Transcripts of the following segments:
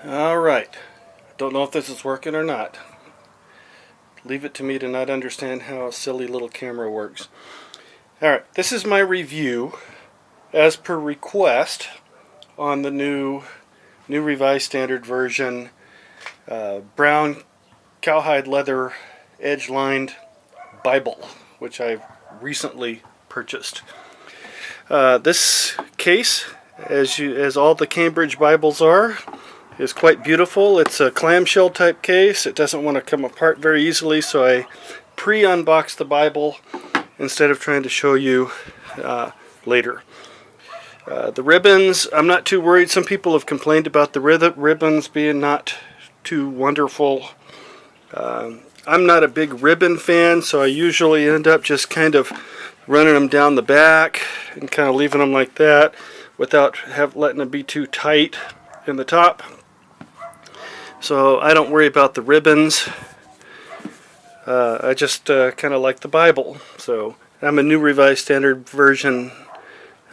Alright, don't know if this is working or not. Leave it to me to not understand how a silly little camera works. Alright, this is my review as per request on the new Revised Standard Version brown cowhide leather edge-lined Bible, which I've recently purchased. This case, as all the Cambridge Bibles are, is quite beautiful. It's a clamshell type case. It doesn't want to come apart very easily, so I pre-unboxed the Bible instead of trying to show you later. The ribbons, I'm not too worried. Some people have complained about the ribbons being not too wonderful. I'm not a big ribbon fan, so I usually end up just kind of running them down the back and kind of leaving them like that without letting them be too tight in the top. So I don't worry about the ribbons. I just kind of like the Bible. So I'm a New Revised Standard Version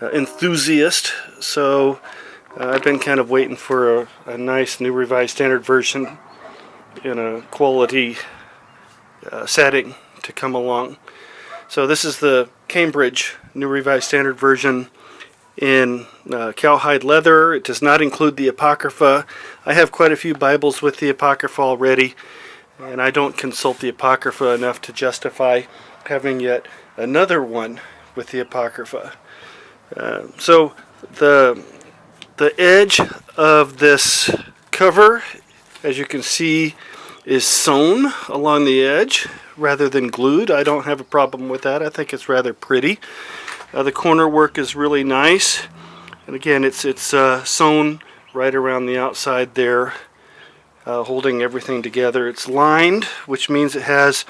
enthusiast, so I've been kind of waiting for a nice New Revised Standard Version in a quality setting to come along. So this is the Cambridge New Revised Standard Version in cowhide leather. It does not include the Apocrypha. I have quite a few Bibles with the Apocrypha already, and I don't consult the Apocrypha enough to justify having yet another one with the Apocrypha. So the edge of this cover, as you can see, is sewn along the edge rather than glued. I don't have a problem with that. I think it's rather pretty. The corner work is really nice, and again it's sewn right around the outside there, holding everything together. It's lined, which means it has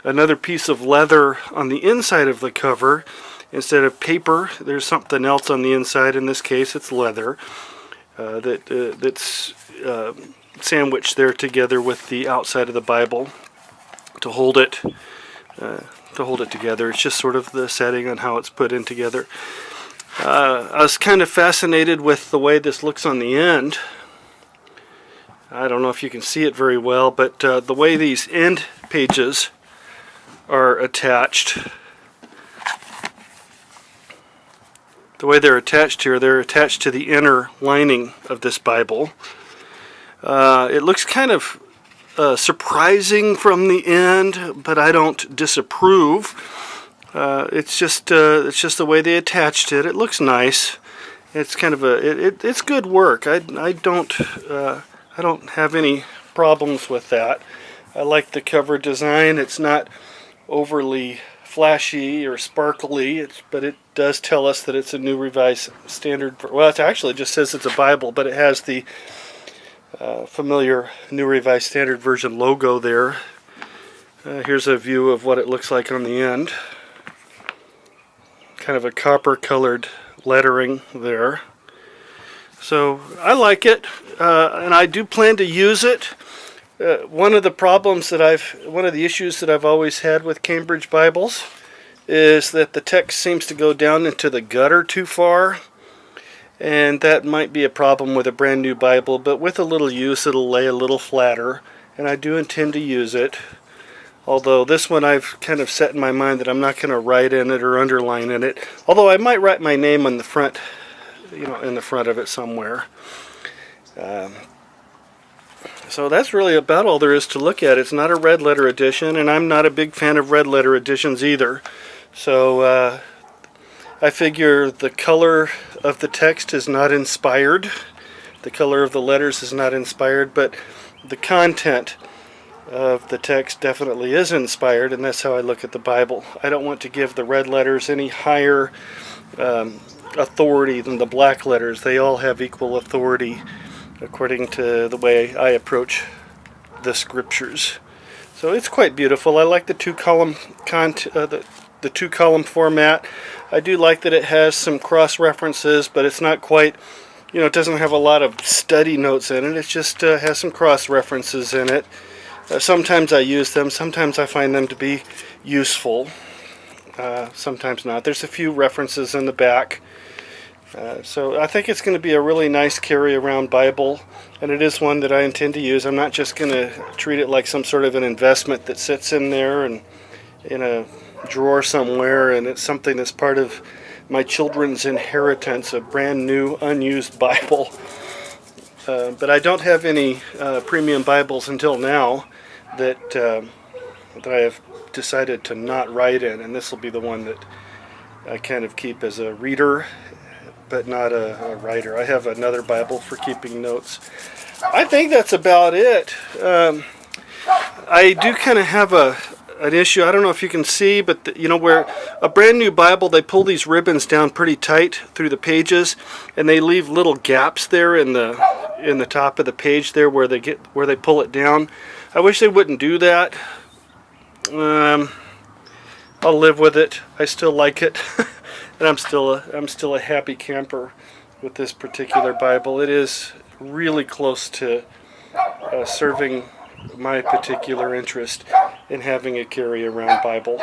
another piece of leather on the inside of the cover. Instead of paper, there's something else on the inside. In this case, it's leather that's sandwiched there together with the outside of the Bible to hold it together. It's just sort of the setting on how it's put in together. I was kind of fascinated with the way this looks on the end. I don't know if you can see it very well, but the way these end pages are attached, the way they're attached here, they're attached to the inner lining of this Bible. It looks kind of surprising from the end, but I don't disapprove. It's just the way they attached it. It looks nice. It's kind of it's good work. I don't have any problems with that. I like the cover design. It's not overly flashy or sparkly, but it does tell us that it's a New Revised Standard. Well, it actually just says it's a Bible, but it has the familiar New Revised Standard Version logo there. Here's a view of what it looks like on the end. Kind of a copper colored lettering there. So I like it, and I do plan to use it. One of the issues that I've always had with Cambridge Bibles is that the text seems to go down into the gutter too far. And that might be a problem with a brand new Bible, but with a little use it'll lay a little flatter, and I do intend to use it. Although this one I've kind of set in my mind that I'm not going to write in it or underline in it. Although I might write my name on the front, in the front of it somewhere. So that's really about all there is to look at. It's not a red letter edition, and I'm not a big fan of red letter editions either. So I figure the color of the text is not inspired. The color of the letters is not inspired, but the content of the text definitely is inspired, and that's how I look at the Bible. I don't want to give the red letters any higher authority than the black letters. They all have equal authority according to the way I approach the scriptures. So it's quite beautiful. I like the two-column the two-column format. I do like that it has some cross-references, but it's not quite, it doesn't have a lot of study notes in it. It just has some cross-references in it. Sometimes I use them. Sometimes I find them to be useful. Sometimes not. There's a few references in the back So I think it's going to be a really nice carry-around Bible, and it is one that I intend to use. I'm not just going to treat it like some sort of an investment that sits in there and in a drawer somewhere, and it's something that's part of my children's inheritance, a brand new, unused Bible. But I don't have any premium Bibles until now that I have decided to not write in, and this will be the one that I kind of keep as a reader, but not a writer. I have another Bible for keeping notes. I think that's about it. I do kind of have an issue. I don't know if you can see, but where a brand new Bible, they pull these ribbons down pretty tight through the pages, and they leave little gaps there in the top of the page there where they pull it down. I wish they wouldn't do that. I'll live with it. I still like it. And I'm still a happy camper with this particular Bible. It is really close to serving my particular interest in having a carry-around Bible.